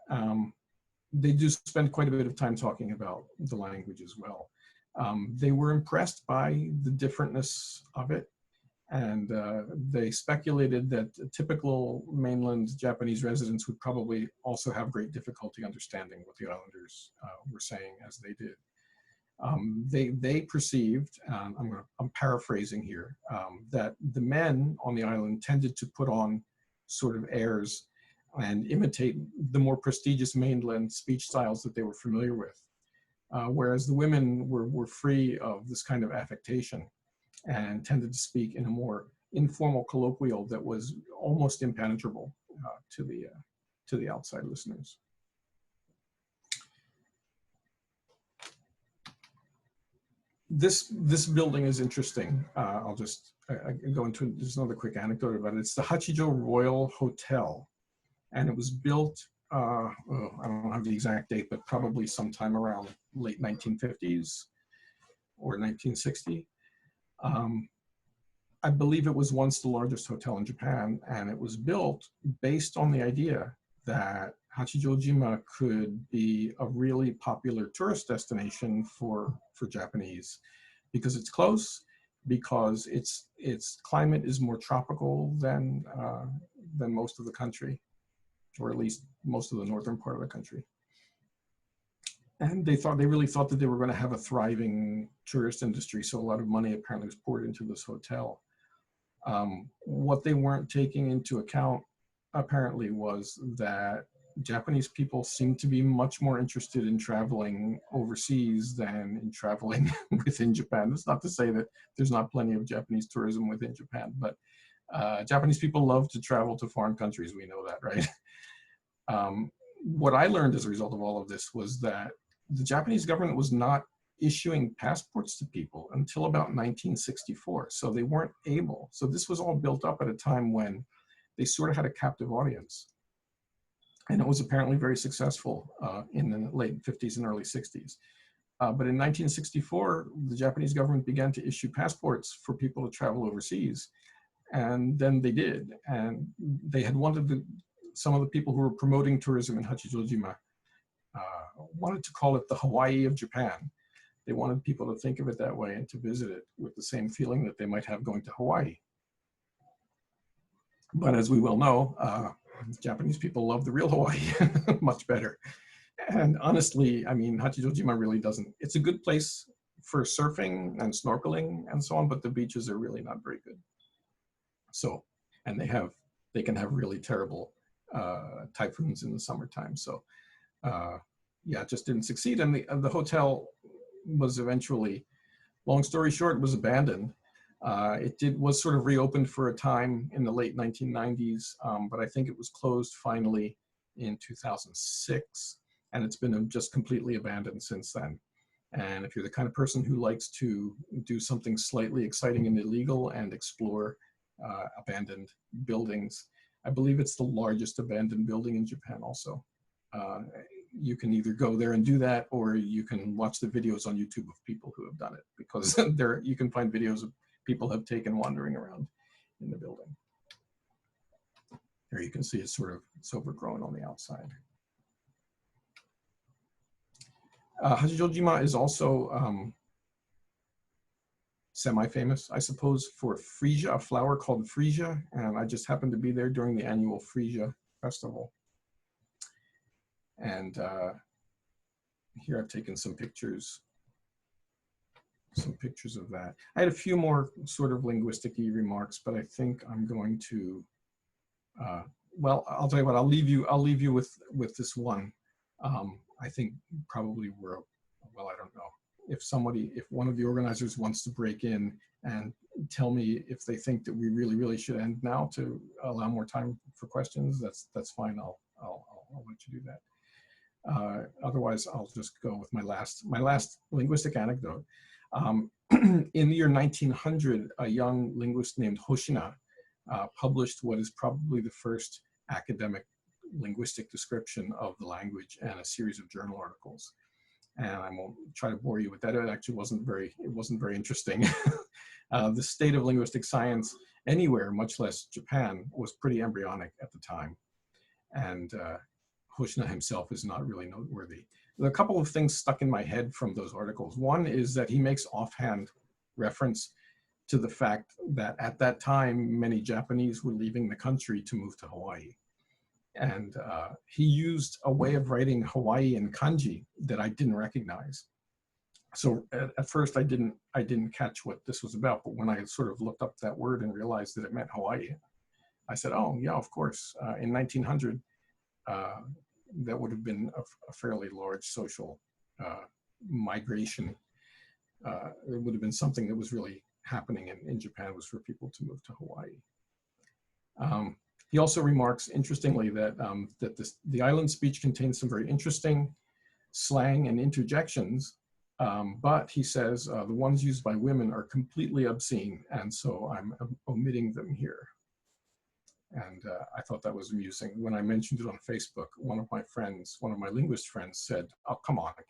They do spend quite a bit of time talking about the language as well. They were impressed by the differentness of it, and they speculated that typical mainland Japanese residents would probably also have great difficulty understanding what the islanders were saying as they did. They perceived, I'm paraphrasing here, that the men on the island tended to put on sort of airs and imitate the more prestigious mainland speech styles that they were familiar with. Whereas the women were free of this kind of affectation and tended to speak in a more informal colloquial that was almost impenetrable to the outside listeners. This building is interesting. I'll just go into just another quick anecdote about it. It's the Hachijo Royal Hotel, and it was built, I don't have the exact date, but probably sometime around late 1950s or 1960. I believe it was once the largest hotel in Japan, and it was built based on the idea that Hachijojima could be a really popular tourist destination for Japanese, because it's close, because its climate is more tropical than most of the country, or at least most of the northern part of the country. And they really thought that they were going to have a thriving tourist industry, so a lot of money apparently was poured into this hotel. What they weren't taking into account apparently was that Japanese people seem to be much more interested in traveling overseas than in traveling within Japan. That's not to say that there's not plenty of Japanese tourism within Japan, but Japanese people love to travel to foreign countries. We know that, right? What I learned as a result of all of this was that the Japanese government was not issuing passports to people until about 1964. So they weren't able. So this was all built up at a time when they sort of had a captive audience. And it was apparently very successful in the late 50s and early 60s. But in 1964, the Japanese government began to issue passports for people to travel overseas. And then they did. And they had wanted some of the people who were promoting tourism in Hachijojima wanted to call it the Hawaii of Japan. They wanted people to think of it that way and to visit it with the same feeling that they might have going to Hawaii. But as we well know, Japanese people love the real Hawaii much better. And honestly, I mean, Hachijojima really doesn't. It's a good place for surfing and snorkeling and so on, but the beaches are really not very good. So, and they can have really terrible typhoons in the summertime. So, yeah, it just didn't succeed. And the hotel was eventually, long story short, was abandoned. It was sort of reopened for a time in the late 1990s, but I think it was closed finally in 2006, and it's been just completely abandoned since then. And if you're the kind of person who likes to do something slightly exciting and illegal and explore abandoned buildings, I believe it's the largest abandoned building in Japan also. You can either go there and do that, or you can watch the videos on YouTube of people who have done it, because you can find videos of people have taken wandering around in the building. There you can see it's overgrown on the outside. Hachijojima is also semi-famous, I suppose, for freesia, a flower called freesia, and I just happened to be there during the annual freesia festival. And here I've taken some pictures of that. I had a few more sort of linguistic-y remarks, but I think I'm going to, well, I'll tell you what, I'll leave you with this one. I think probably well, I don't know. If one of the organizers wants to break in and tell me if they think that we really, really should end now to allow more time for questions, that's fine. I'll let you do that. Otherwise, I'll just go with my last linguistic anecdote. In the year 1900, a young linguist named Hoshina published what is probably the first academic linguistic description of the language and a series of journal articles. And I won't try to bore you with that. It actually wasn't very interesting. The state of linguistic science anywhere, much less Japan, was pretty embryonic at the time. And Hoshina himself is not really noteworthy. There are a couple of things stuck in my head from those articles. One is that he makes offhand reference to the fact that at that time, many Japanese were leaving the country to move to Hawaii. And he used a way of writing Hawaii in kanji that I didn't recognize. So at first I didn't catch what this was about, but when I sort of looked up that word and realized that it meant Hawaii, I said, oh yeah, of course. In 1900, that would have been a fairly large social migration. It would have been something that was really happening in Japan was for people to move to Hawaii. He also remarks, interestingly, that, the island speech contains some very interesting slang and interjections, but he says the ones used by women are completely obscene, and so I'm omitting them here. And I thought that was amusing. When I mentioned it on Facebook, one of my linguist friends said, "Oh, come on, it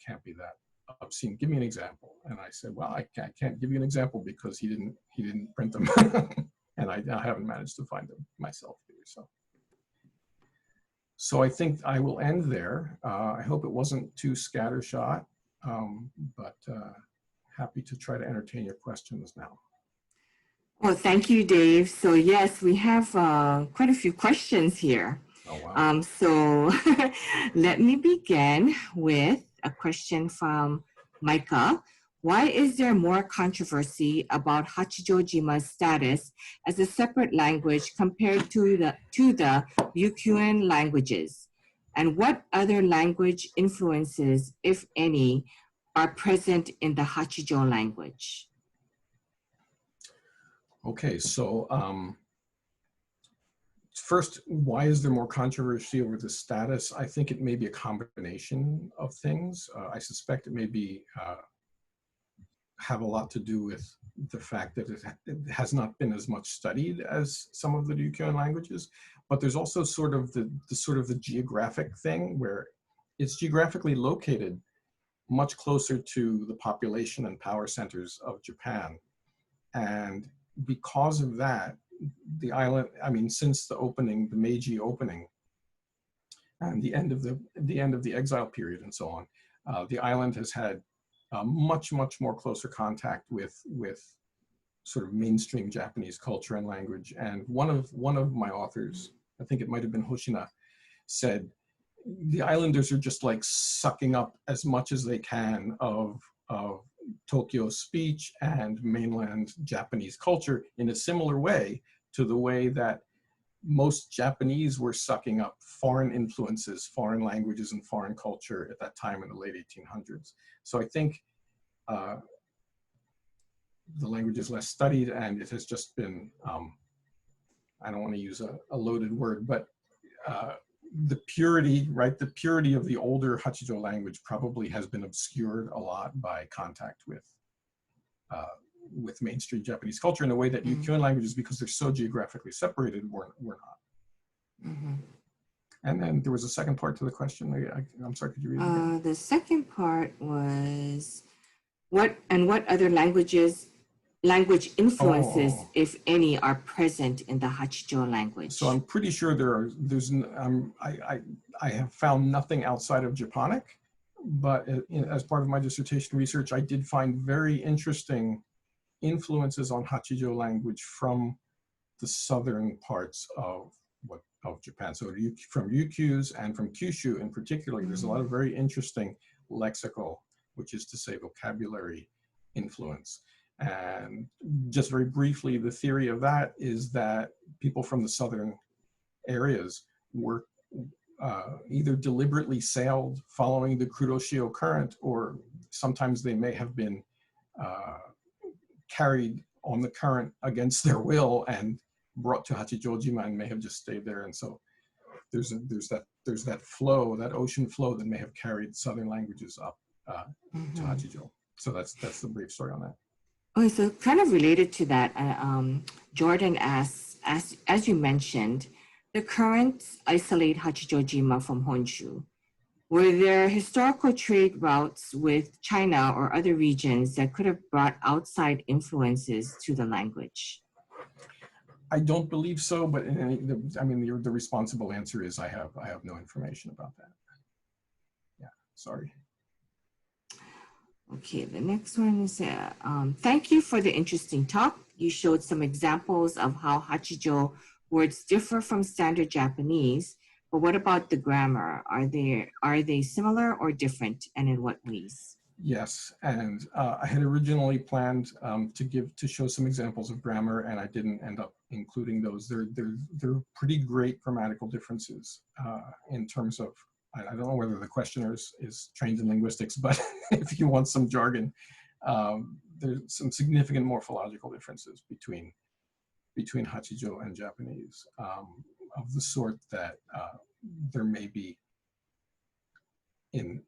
can't be that obscene. Give me an example." And I said, "Well, I can't give you an example because he didn't print them." And I haven't managed to find them myself either. So I think I will end there. I hope it wasn't too scattershot, but happy to try to entertain your questions now. Well, thank you, Dave. So yes, we have quite a few questions here. Oh, wow. So let me begin with a question from Micah. Why is there more controversy about Hachijojima's status as a separate language compared to the Ryukyuan languages? And what other language influences, if any, are present in the Hachijo language? Okay, so first, why is there more controversy over the status? I think it may be a combination of things. I suspect it may be have a lot to do with the fact that it has not been as much studied as some of the Ryukyuan languages, but there's also sort of the geographic thing where it's geographically located much closer to the population and power centers of Japan. And because of that, the island, I mean, since the opening, the Meiji opening, and the end of the exile period and so on, the island has had much more closer contact with sort of mainstream Japanese culture and language. And one of my authors, I think it might have been Hoshina, said the islanders are just like sucking up as much as they can of Tokyo speech and mainland Japanese culture in a similar way to the way that most Japanese were sucking up foreign influences, foreign languages, and foreign culture at that time in the late 1800s. So I think the language is less studied, and it has just been, I don't want to use a loaded word, but the purity, right? The purity of the older Hachijo language probably has been obscured a lot by contact with mainstream Japanese culture in a way that Ryukyuan languages, because they're so geographically separated, were not. Mm-hmm. And then there was a second part to the question. I'm sorry, could you read it again? The second part was what other language influences, if any, are present in the Hachijo language? So I'm pretty sure I have found nothing outside of Japonic, but as part of my dissertation research, I did find very interesting influences on Hachijo language from the southern parts of Japan. So from Ryukyus and from Kyushu in particular, there's a lot of very interesting lexical, which is to say vocabulary influence. And just very briefly, the theory of that is that people from the southern areas were either deliberately sailed following the Kuroshio current, or sometimes they may have been carried on the current against their will and brought to Hachijojima and may have just stayed there. And so there's that flow, that ocean flow that may have carried southern languages up to Hachijo. So that's the brief story on that. Okay, so kind of related to that, Jordan asks, as you mentioned, the currents isolate Hachijojima from Honshu. Were there historical trade routes with China or other regions that could have brought outside influences to the language? I don't believe so, but the responsible answer is I have no information about that. Yeah, sorry. Okay, the next one is, thank you for the interesting talk. You showed some examples of how Hachijo words differ from standard Japanese, but what about the grammar? Are they similar or different, and in what ways? Yes, and I had originally planned to show some examples of grammar, and I didn't end up including those. They're pretty great grammatical differences in terms of, I don't know whether the questioner is trained in linguistics, but if you want some jargon, there's some significant morphological differences between Hachijo and Japanese, of the sort that there may be in,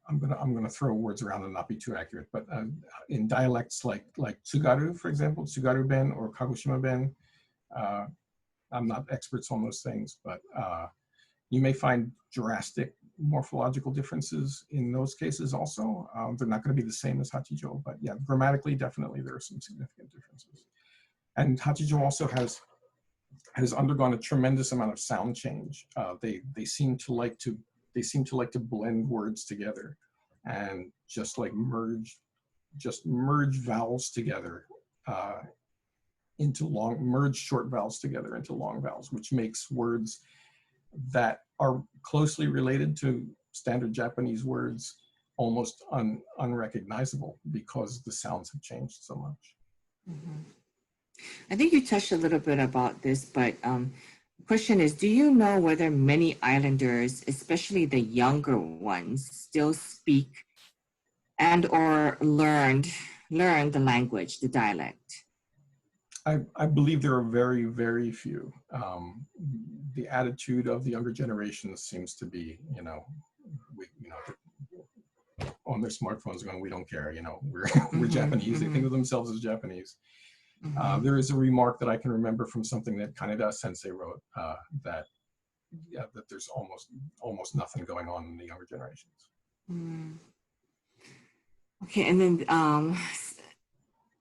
I'm gonna throw words around and not be too accurate, but in dialects like Tsugaru, for example, Tsugaru Ben or Kagoshima Ben. I'm not experts on those things, but you may find drastic morphological differences in those cases also. They're not going to be the same as Hachijo, but yeah, grammatically, definitely there are some significant differences. And Hachijo also has undergone a tremendous amount of sound change. They seem to like to blend words together and just like merge vowels together merge short vowels together into long vowels, which makes words that are closely related to standard Japanese words almost unrecognizable because the sounds have changed so much. Mm-hmm. I think you touched a little bit about this, but the question is, do you know whether many islanders, especially the younger ones, still speak and or learn the language, the dialect? I believe there are very, very few. The attitude of the younger generations seems to be, on their smartphones going, we don't care, we're Japanese. They think of themselves as Japanese. There is a remark that I can remember from something that Kaneda Sensei wrote that there's almost nothing going on in the younger generations. Okay, and then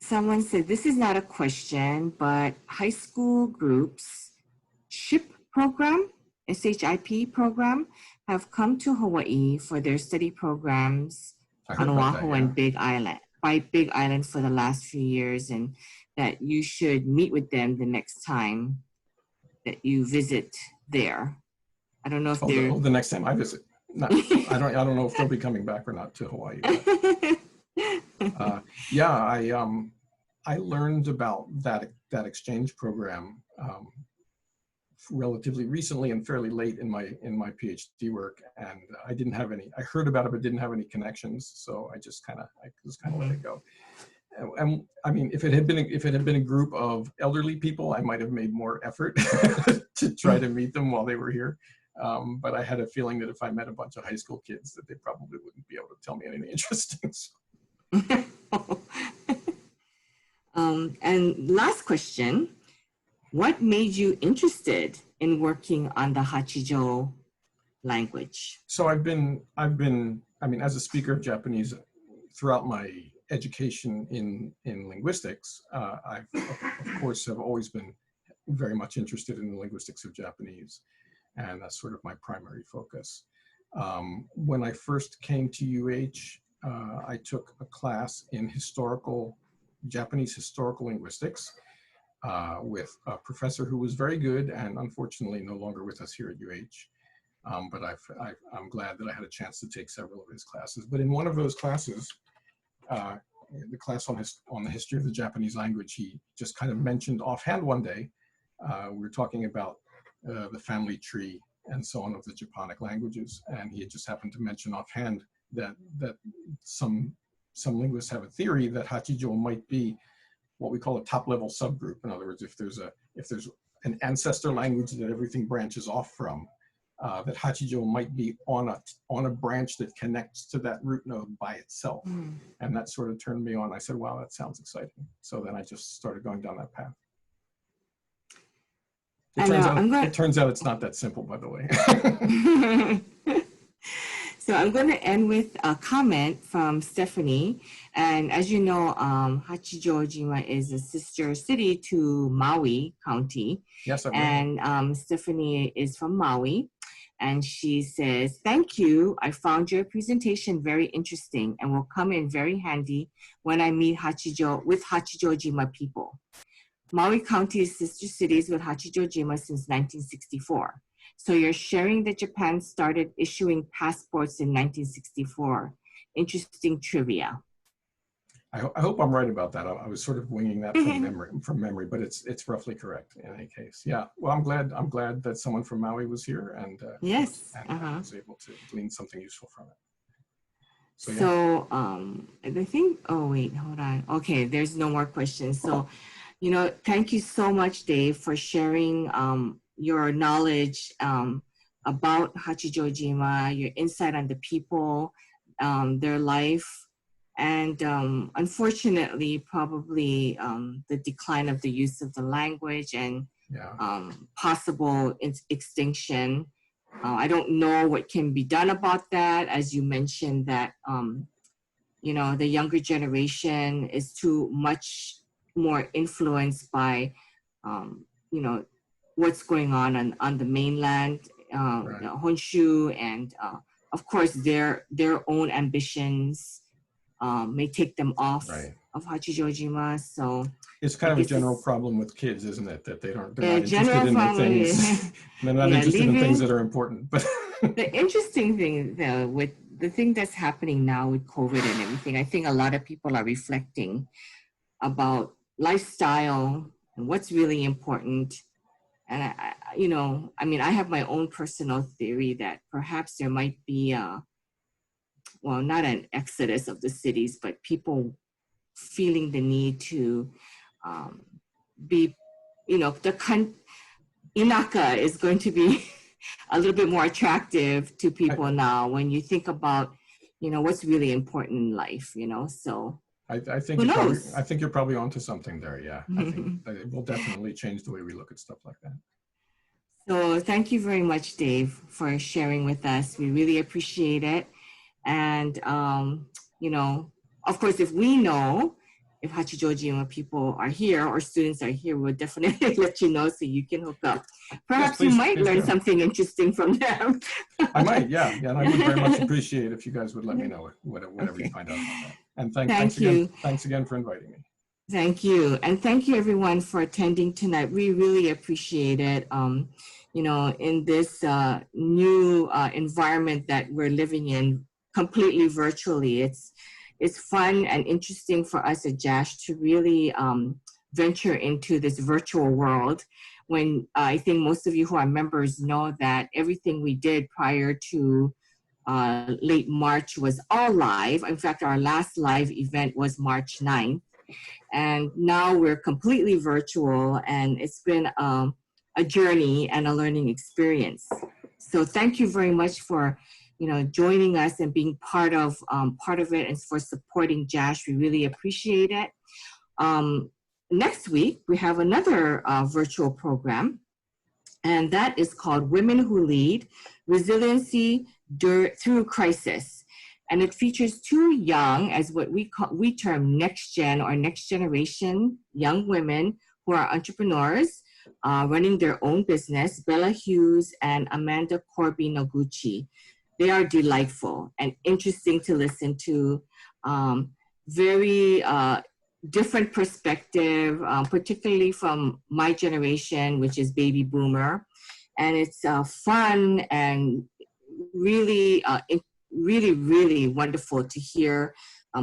someone said, this is not a question, but high school groups SHIP program, SHIP program, have come to Hawaii for their study programs on Oahu and Big Island for the last few years, and that you should meet with them the next time that you visit there. I don't know if they're the next time I visit. No, I don't know if they'll be coming back or not to Hawaii. But, I learned about that exchange program relatively recently and fairly late in my PhD work, and I heard about it but didn't have any connections, so I just kind of let it go. And I mean, if it had been a group of elderly people, I might have made more effort to try to meet them while they were here. But I had a feeling that if I met a bunch of high school kids, that they probably wouldn't be able to tell me anything interesting. And last question, what made you interested in working on the Hachijo language? So I've been, I mean, as a speaker of Japanese throughout my education in linguistics, I, of course, have always been very much interested in the linguistics of Japanese, and that's sort of my primary focus. When I first came to UH, I took a class in Japanese historical linguistics with a professor who was very good and unfortunately no longer with us here at UH. But I'm glad that I had a chance to take several of his classes. But in one of those classes, the class on the history of the Japanese language, he just kind of mentioned offhand one day, we were talking about the family tree and so on of the Japonic languages, and he had just happened to mention offhand that some linguists have a theory that Hachijo might be what we call a top-level subgroup. In other words, if there's an ancestor language that everything branches off from, that Hachijo might be on a branch that connects to that root node by itself. And that sort of turned me on. I said, wow, that sounds exciting. So then I just started going down that path. It turns out it's not that simple, by the way. So I'm going to end with a comment from Stephanie. And as you know, Hachijojima is a sister city to Maui County. Yes, and Stephanie is from Maui. And she says, thank you. I found your presentation very interesting and will come in very handy when I meet with Hachijojima people. Maui County is sister cities with Hachijojima since 1964. So you're sharing that Japan started issuing passports in 1964. Interesting trivia. I hope I'm right about that. I was sort of winging that from memory, but it's roughly correct in any case. Yeah. Well, I'm glad that someone from Maui was here and yes, and I was able to glean something useful from it. So, yeah. So I think, oh wait, hold on. Okay, there's no more questions. So, thank you so much, Dave, for sharing your knowledge about Hachijojima, your insight on the people, their life, and unfortunately, probably the decline of the use of the language and possible extinction. I don't know what can be done about that. As you mentioned that, the younger generation is too much more influenced by, what's going on the mainland, Honshu, and of course their own ambitions may take them off of Hachijojima. So it's kind of a general problem with kids, isn't it? That they're not interested in the things. They're not interested in things that are important. But the interesting thing, though, with the thing that's happening now with COVID and everything, I think a lot of people are reflecting about lifestyle and what's really important. And I have my own personal theory that perhaps there might be well, not an exodus of the cities, but people feeling the need to be, Inaka is going to be a little bit more attractive to people now when you think about, what's really important in life, so. I think you're probably onto something there. Yeah, I think it will definitely change the way we look at stuff like that. So thank you very much, Dave, for sharing with us. We really appreciate it. And, of course, if we know if Hachijojima people are here or students are here, we'll definitely let you know so you can hook up. Perhaps you might learn something interesting from them. I might, yeah. And I would very much appreciate if you guys would let me know whatever you find out about that. And thanks again for inviting me. Thank you. And thank you everyone for attending tonight. We really appreciate it. In this new environment that we're living in completely virtually, it's fun and interesting for us at JASH to really venture into this virtual world when I think most of you who are members know that everything we did prior to late March was all live. In fact, our last live event was March 9th. And now we're completely virtual, and it's been a journey and a learning experience. So thank you very much for joining us and being part of it, and for supporting JASH. We really appreciate it. Next week, we have another virtual program, and that is called Women Who Lead, Resiliency Through Crisis. And it features two young, as what we term next gen or next generation young women who are entrepreneurs running their own business, Bella Hughes and Amanda Corby Noguchi. They are delightful and interesting to listen to. Very different perspective, particularly from my generation, which is baby boomer. And it's fun and really, really wonderful to hear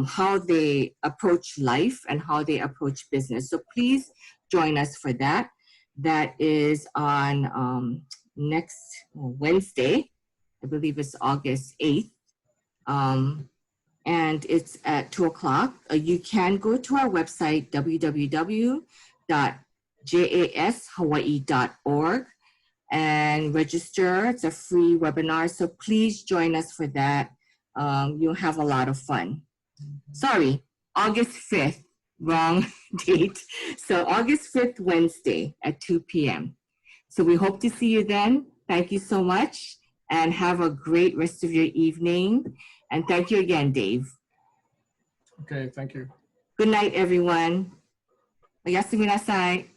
how they approach life and how they approach business. So please join us for that. That is on next Wednesday. I believe it's August 8th. And it's at 2 o'clock. You can go to our website, www.jashawaii.org, and register. It's a free webinar, so please join us for that. You'll have a lot of fun. Sorry, August 5th, wrong date. So August 5th, Wednesday at 2 p.m. So we hope to see you then. Thank you so much, and have a great rest of your evening. And thank you again, Dave. Okay, thank you. Good night, everyone. Oyasumi nasai.